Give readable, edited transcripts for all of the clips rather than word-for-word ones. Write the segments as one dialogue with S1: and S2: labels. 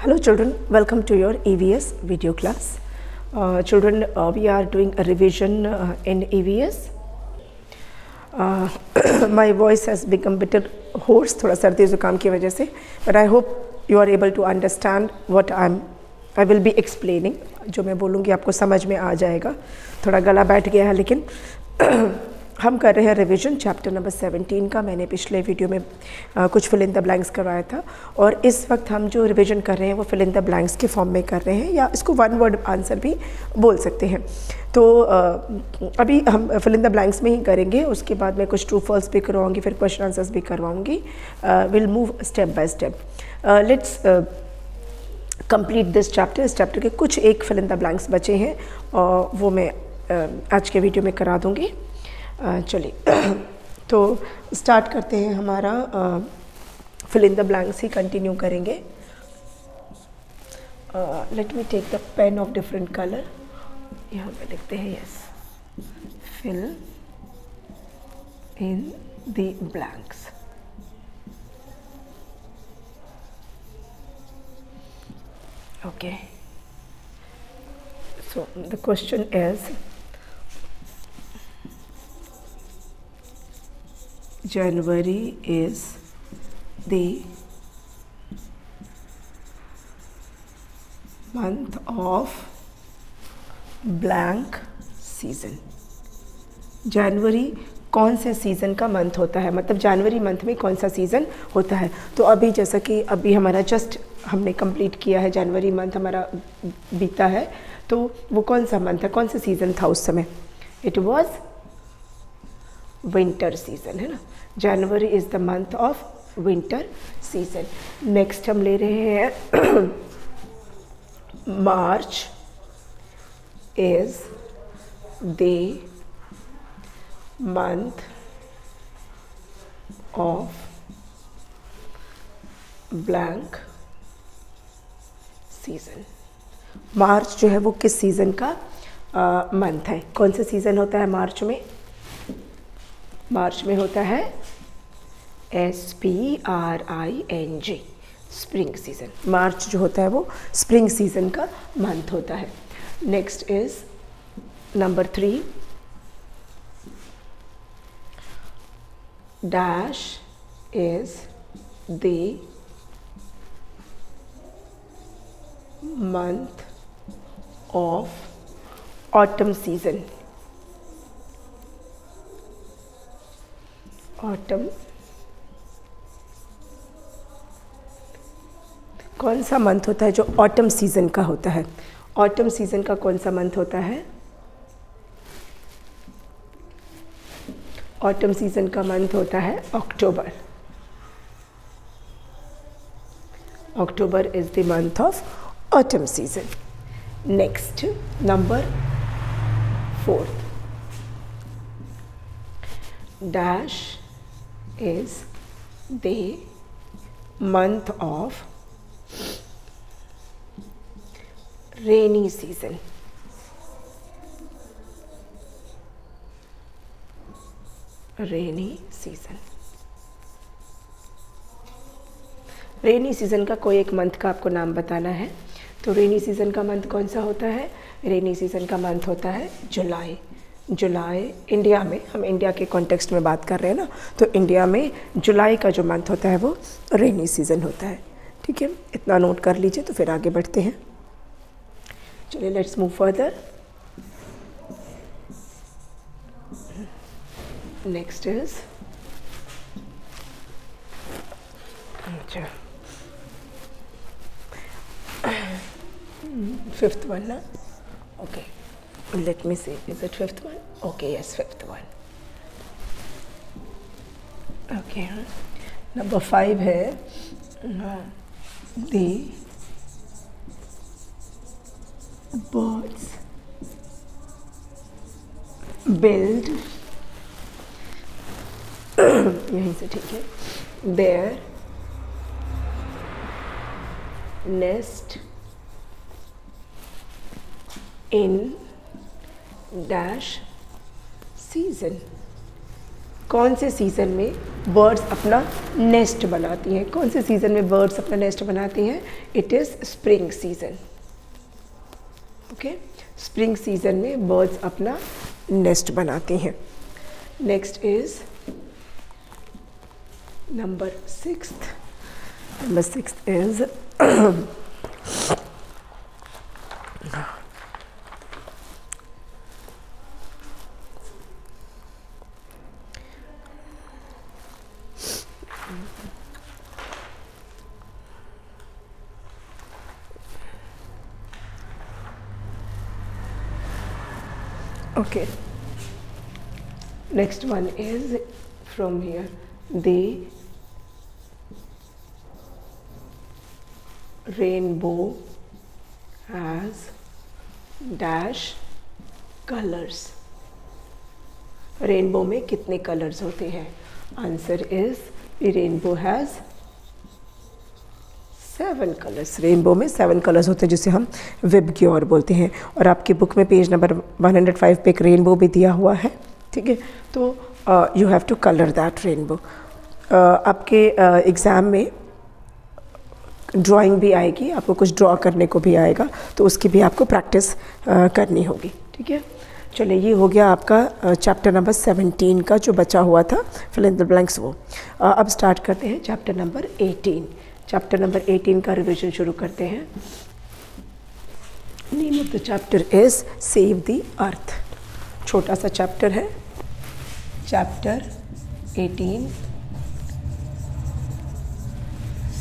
S1: Hello children, welcome to your EVS video class. Children, we are doing a revision in EVS. My voice has become a bit hoarse, थोड़ा सर्दी ज़ुकाम की वजह से, but I hope you are able to understand what I will be explaining. जो मैं बोलूँगी आपको समझ में आ जाएगा. थोड़ा गला बैठ गया है लेकिन हम कर रहे हैं रिवीजन चैप्टर नंबर 17 का. मैंने पिछले वीडियो में कुछ फिल इन द ब्लैंक्स करवाया था और इस वक्त हम जो रिवीजन कर रहे हैं वो फिल इन द ब्लैंक्स के फॉर्म में कर रहे हैं या इसको वन वर्ड आंसर भी बोल सकते हैं. तो अभी हम फिल इन द ब्लैंक्स में ही करेंगे, उसके बाद मैं कुछ ट्रू फॉल्स भी करवाऊँगी, फिर क्वेश्चन आंसर्स भी करवाऊँगी. Will move step by step. Let's complete this chapter. इस चैप्टर के कुछ एक फिल इन द ब्लैंक्स बचे हैं और वो मैं आज के वीडियो में करा दूँगी. चलिए तो स्टार्ट करते हैं. हमारा फिल इन द ब्लैंक्स ही कंटिन्यू करेंगे. Let me take the pen of different colour. यहाँ पे लिखते हैं yes, fill in the blanks. Okay, so the question is January is the month of blank season. जनवरी कौन से सीज़न का मंथ होता है, मतलब जनवरी मंथ में कौन सा सीज़न होता है. तो अभी जैसा कि अभी हमारा जस्ट हमने कंप्लीट किया है, जनवरी मंथ हमारा बीता है, तो वो कौन सा मंथ है, कौन सा सीज़न था उस समय. इट वॉज विंटर सीजन, है ना. January is the month of winter season. Next हम ले रहे हैं March is the month of blank season. मार्च जो है वो किस सीज़न का मंथ है, कौन सा सीज़न होता है मार्च में. मार्च में होता है SPRING, स्प्रिंग सीज़न. मार्च जो होता है वो स्प्रिंग सीज़न का मंथ होता है. Next is number 3, dash is the month of autumn season. Autumn कौन सा मंथ होता है जो ऑटम सीज़न का होता है. ऑटम सीज़न का कौन सा मंथ होता है. ऑटम सीज़न का मंथ होता है अक्टूबर. October is the month of autumn season. Next number 4, dash is the month of rainy season. Rainy season. Rainy season का कोई एक मंथ का आपको नाम बताना है. तो रेनी सीज़न का मंथ कौन सा होता है. रेनी सीज़न का मंथ होता है जुलाई. जुलाई इंडिया में, हम इंडिया के कॉन्टेक्स्ट में बात कर रहे हैं ना, तो इंडिया में जुलाई का जो मंथ होता है वो रेनी सीज़न होता है. ठीक है, इतना नोट कर लीजिए तो फिर आगे बढ़ते हैं. चलिए let's move further. Next is अच्छा 5th वन ना. Okay, let me see, is it 5th one? Okay, yes, 5th one. Okay, number 5 है the birds build यहीं से ठीक है, their nest in dash season. कौन से सीज़न में बर्ड्स अपना नेस्ट बनाती हैं? कौन से सीज़न में बर्ड्स अपना नेस्ट बनाती हैं? It is spring season. Okay, spring season में बर्ड्स अपना नेस्ट बनाती हैं। Next is number 6। Number 6 is okay, next one is from here, the rainbow has dash colors। Rainbow में कितने कलर्स होते हैं? Answer is rainbow has 7 colours. Rainbow में 7 colours होते हैं जिसे हम विबग्योर बोलते हैं। और आपकी बुक में पेज नंबर 105 पे एक रेनबो भी दिया हुआ है, ठीक है। तो you have to colour that rainbow. आपके एग्ज़ाम में ड्राइंग भी आएगी, आपको कुछ ड्रॉ करने को भी आएगा, तो उसकी भी आपको प्रैक्टिस करनी होगी, ठीक है। चलिए, ये हो गया आपका चैप्टर नंबर 17 का जो बचा हुआ था, फिल इन द ब्लैंक्स वो। अब स्टार्ट करते हैं चैप्टर नंबर 18। चैप्टर नंबर 18 का रिवीजन शुरू करते हैं। Name of the chapter is save the earth. छोटा सा चैप्टर है, चैप्टर 18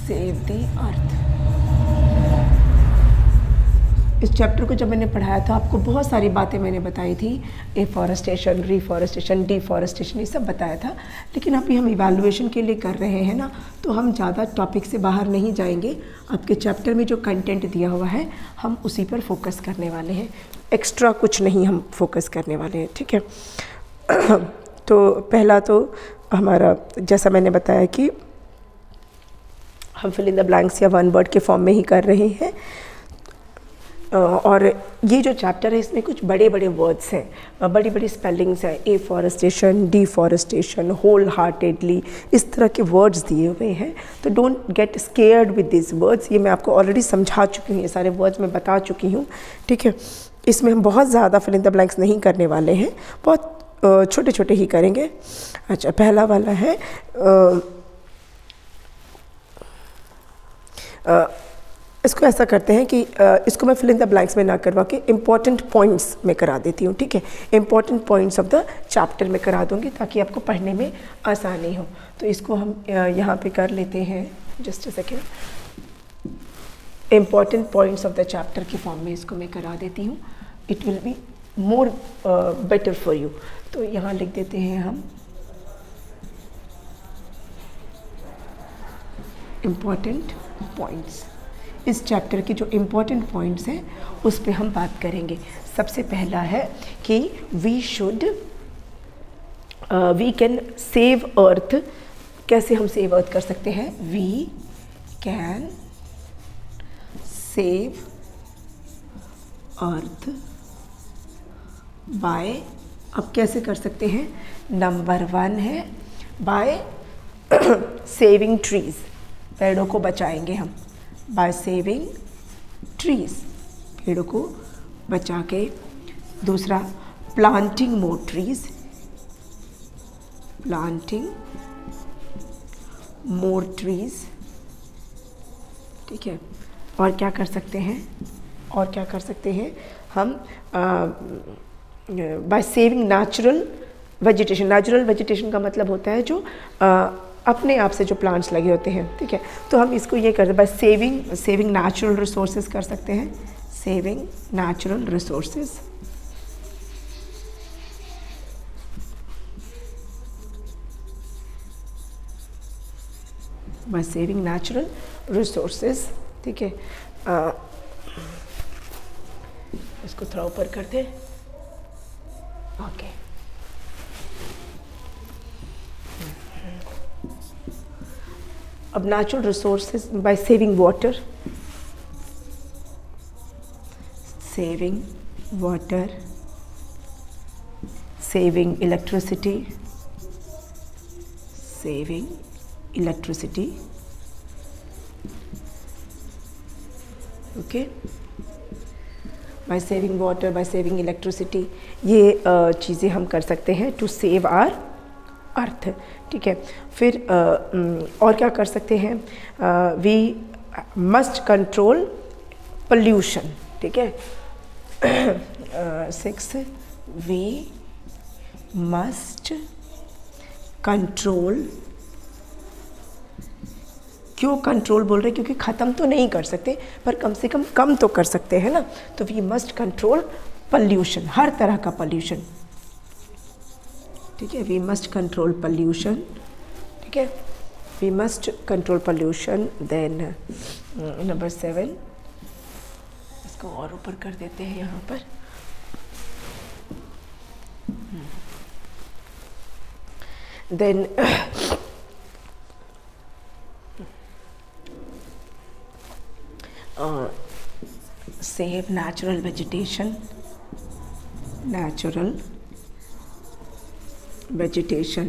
S1: सेव द अर्थ। इस चैप्टर को जब मैंने पढ़ाया था आपको बहुत सारी बातें मैंने बताई थी, एफॉरेस्टेशन, रिफॉरेस्टेशन, डिफॉरेस्टेशन, ये सब बताया था। लेकिन अभी हम इवैल्यूएशन के लिए कर रहे हैं ना, तो हम ज़्यादा टॉपिक से बाहर नहीं जाएंगे। आपके चैप्टर में जो कंटेंट दिया हुआ है हम उसी पर फोकस करने वाले हैं, एक्स्ट्रा कुछ नहीं हम फोकस करने वाले हैं, ठीक है। तो पहला तो हमारा, जैसा मैंने बताया कि हम फिल इन द ब्लैंक्स या वन वर्ड के फॉर्म में ही कर रहे हैं। और ये जो चैप्टर है इसमें कुछ बड़े बड़े वर्ड्स हैं, बड़ी बड़ी स्पेलिंग्स हैं, एफॉरेस्टेशन, डिफॉरेस्टेशन, होल हार्टेडली, इस तरह के वर्ड्स दिए हुए हैं। तो don't get scared with this words. ये मैं आपको ऑलरेडी समझा चुकी हूँ, ये सारे वर्ड्स मैं बता चुकी हूँ, ठीक है। इसमें हम बहुत ज़्यादा फिल इन द ब्लैंक्स नहीं करने वाले हैं, बहुत छोटे छोटे ही करेंगे। अच्छा, पहला वाला है इसको ऐसा करते हैं कि इसको मैं फिल इन द ब्लैंक्स में ना करवा के इम्पॉर्टेंट पॉइंट्स में करा देती हूँ, ठीक है। Important points of the chapter में करा दूँगी ताकि आपको पढ़ने में आसानी हो। तो इसको हम यहाँ पे कर लेते हैं, just a second. Important points of the chapter के फॉर्म में इसको मैं करा देती हूँ, it will be more better for you. तो यहाँ लिख देते हैं हम इम्पॉर्टेंट पॉइंट्स। इस चैप्टर के जो इम्पॉर्टेंट पॉइंट्स हैं उस पे हम बात करेंगे। सबसे पहला है कि वी कैन सेव अर्थ। कैसे हम सेव अर्थ कर सकते हैं? We can save earth by, अब कैसे कर सकते हैं? नंबर 1 है बाय सेविंग ट्रीज, पेड़ों को बचाएंगे हम, बाय सेविंग ट्रीज, पेड़ों को बचा के। दूसरा, planting more trees, planting more trees, ठीक है। और क्या कर सकते हैं? और क्या कर सकते हैं हम? By saving natural vegetation. Natural vegetation का मतलब होता है जो अपने आप से जो प्लांट्स लगे होते हैं, ठीक है। तो हम इसको ये करते हैं बाय सेविंग नेचुरल रिसोर्सेज कर सकते हैं, saving natural resources. By saving natural resources, ठीक है। इसको थोड़ा ऊपर करते हैं, ओके। अब natural resources by saving water, saving water, saving electricity, saving electricity, okay, by saving water, by saving electricity, ये चीज़ें हम कर सकते हैं टू सेव आवर अर्थ, ठीक है। फिर और क्या कर सकते हैं, वी मस्ट कंट्रोल पोल्यूशन, ठीक है। 6 वी मस्ट कंट्रोल, क्यों कंट्रोल बोल रहे हैं, क्योंकि ख़त्म तो नहीं कर सकते पर कम से कम तो कर सकते हैं ना, तो वी मस्ट कंट्रोल पोल्यूशन, हर तरह का पोल्यूशन, ठीक है। वी मस्ट कंट्रोल पोल्यूशन, ठीक है, we must control pollution. Then number 7, इसको और ऊपर कर देते हैं यहाँ पर, then save natural vegetation, natural vegetation,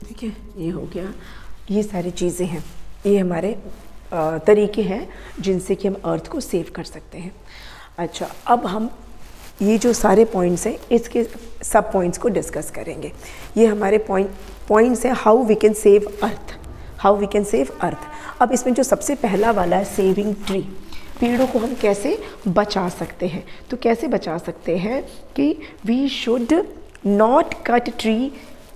S1: ठीक है, ये हो गया। ये सारी चीज़ें हैं, ये हमारे तरीके हैं जिनसे कि हम अर्थ को सेव कर सकते हैं। अच्छा, अब हम ये जो सारे पॉइंट्स हैं इसके सब पॉइंट्स को डिस्कस करेंगे। ये हमारे पॉइंट्स हैं how we can save earth, how we can save earth. अब इसमें जो सबसे पहला वाला है सेविंग ट्री, पेड़ों को हम कैसे बचा सकते हैं, तो कैसे बचा सकते हैं कि we should not cut tree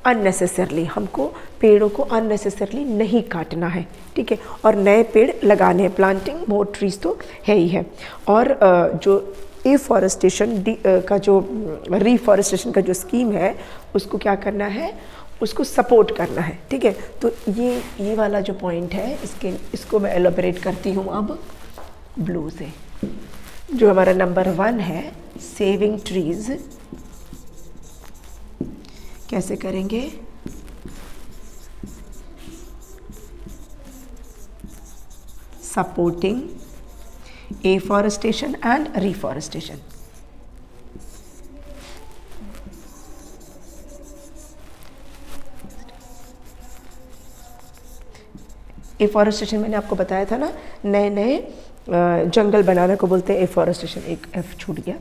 S1: unnecessarily, हमको पेड़ों को अननेसेसरली नहीं काटना है, ठीक है, और नए पेड़ लगाने हैं, प्लांटिंग मोर ट्रीज तो है ही है। और जो एफॉरेस्टेशन का जो रीफॉरेस्टेशन का जो स्कीम है उसको क्या करना है, उसको सपोर्ट करना है, ठीक है। तो ये वाला जो पॉइंट है इसको मैं एलोबरेट करती हूँ अब ब्लू से। जो हमारा नंबर 1 है सेविंग ट्रीज, कैसे करेंगे, supporting afforestation and reforestation. Afforestation मैंने आपको बताया था ना, नए नए जंगल बनाने को बोलते हैं एफॉरेस्टेशन, एक एफ छूट गया,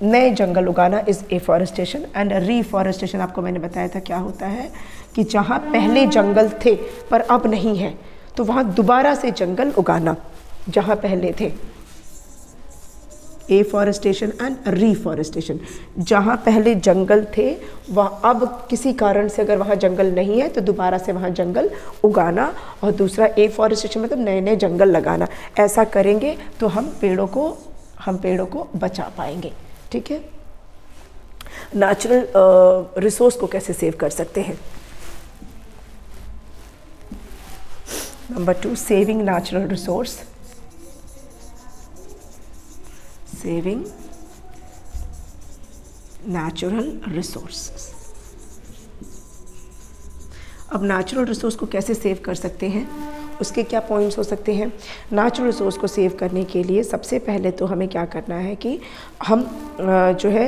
S1: नए जंगल उगाना इज़ एफॉरेस्टेशन। एंड रीफॉरेस्टेशन आपको मैंने बताया था क्या होता है कि जहाँ पहले जंगल थे पर अब नहीं है तो वहाँ दोबारा से जंगल उगाना जहाँ पहले थे। एफॉरेस्टेशन एंड रीफॉरेस्टेशन, जहाँ पहले जंगल थे वह अब किसी कारण से अगर वहाँ जंगल नहीं है तो दोबारा से वहाँ जंगल उगाना। और दूसरा एफॉरेस्टेशन मतलब नए नए जंगल लगाना। ऐसा करेंगे तो हम पेड़ों को बचा पाएंगे, ठीक है। नेचुरल रिसोर्स को कैसे सेव कर सकते हैं, number 2 saving natural resource, saving natural resources. अब नेचुरल रिसोर्स को कैसे सेव कर सकते हैं, उसके क्या पॉइंट्स हो सकते हैं। नेचुरल रिसोर्स को सेव करने के लिए सबसे पहले तो हमें क्या करना है कि हम जो है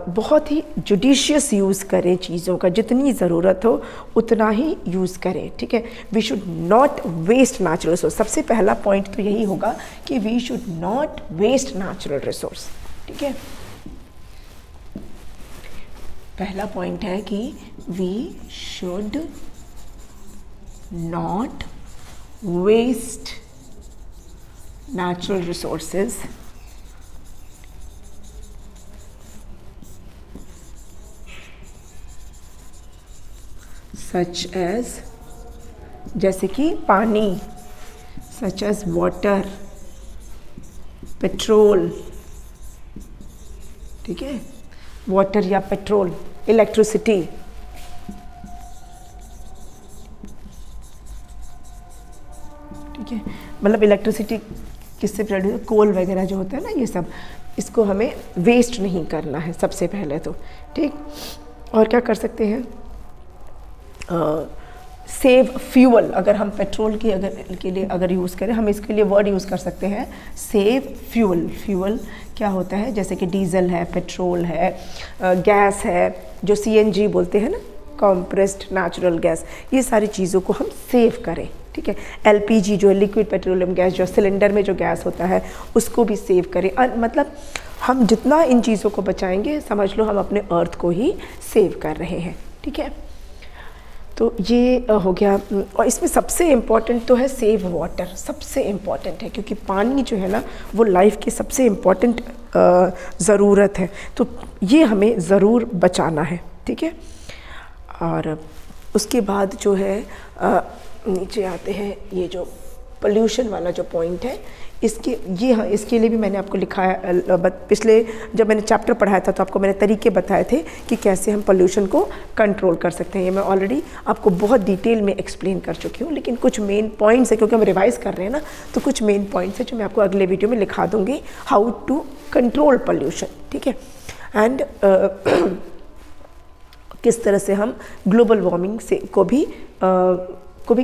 S1: बहुत ही जुडिशियस यूज़ करें चीज़ों का, जितनी ज़रूरत हो उतना ही यूज़ करें, ठीक है। We should not waste natural resource. सबसे पहला पॉइंट तो यही होगा कि we should not waste natural resource, ठीक है। पहला पॉइंट है कि we should not waste natural resources such as, जैसे कि पानी, such as water, पेट्रोल, ठीक है, वाटर या पेट्रोल, इलेक्ट्रिसिटी, मतलब इलेक्ट्रिसिटी किससे प्रोड्यूस, कोल वगैरह जो होता है ना, ये सब, इसको हमें वेस्ट नहीं करना है सबसे पहले तो, ठीक। और क्या कर सकते हैं, सेव फ्यूल। अगर हम पेट्रोल की के लिए अगर यूज़ करें, हम इसके लिए वर्ड यूज़ कर सकते हैं सेव फ्यूल। फ्यूल क्या होता है, जैसे कि डीजल है, पेट्रोल है, गैस है, जो CNG बोलते हैं ना, कॉम्प्रेस्ड नेचुरल गैस, ये सारी चीज़ों को हम सेव करें, ठीक है। LPG जो है, लिक्विड पेट्रोलियम गैस, जो सिलेंडर में जो गैस होता है उसको भी सेव करें। मतलब हम जितना इन चीज़ों को बचाएंगे, समझ लो हम अपने अर्थ को ही सेव कर रहे हैं, ठीक है। तो ये हो गया। और इसमें सबसे इम्पॉर्टेंट तो है सेव वाटर, सबसे इम्पॉर्टेंट है, क्योंकि पानी जो है ना वो लाइफ की सबसे इम्पॉर्टेंट ज़रूरत है, तो ये हमें ज़रूर बचाना है, ठीक है। और उसके बाद जो है नीचे आते हैं, ये जो पोल्यूशन वाला जो पॉइंट है, इसके ये हाँ, इसके लिए भी मैंने आपको लिखाया, पिछले जब मैंने चैप्टर पढ़ाया था तो आपको मैंने तरीके बताए थे कि कैसे हम पोल्यूशन को कंट्रोल कर सकते हैं। ये मैं ऑलरेडी आपको बहुत डिटेल में एक्सप्लेन कर चुकी हूँ, लेकिन कुछ मेन पॉइंट्स है, क्योंकि हम रिवाइज कर रहे हैं ना, तो कुछ मेन पॉइंट्स है जो मैं आपको अगले वीडियो में लिखा दूँगी, हाउ टू कंट्रोल पोल्यूशन, ठीक है। एंड किस तरह से हम ग्लोबल वार्मिंग से को भी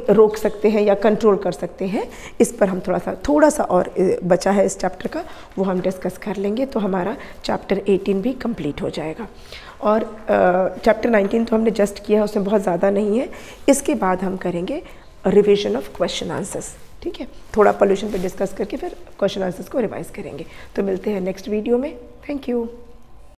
S1: रोक सकते हैं या कंट्रोल कर सकते हैं, इस पर हम थोड़ा सा और बचा है इस चैप्टर का, वो हम डिस्कस कर लेंगे, तो हमारा चैप्टर 18 भी कंप्लीट हो जाएगा। और चैप्टर 19 तो हमने जस्ट किया है, उसमें बहुत ज़्यादा नहीं है। इसके बाद हम करेंगे रिविजन ऑफ क्वेश्चन आंसर्स, ठीक है। थोड़ा पोल्यूशन पे डिस्कस करके फिर क्वेश्चन आंसर्स को रिवाइज करेंगे। तो मिलते हैं नेक्स्ट वीडियो में। Thank you.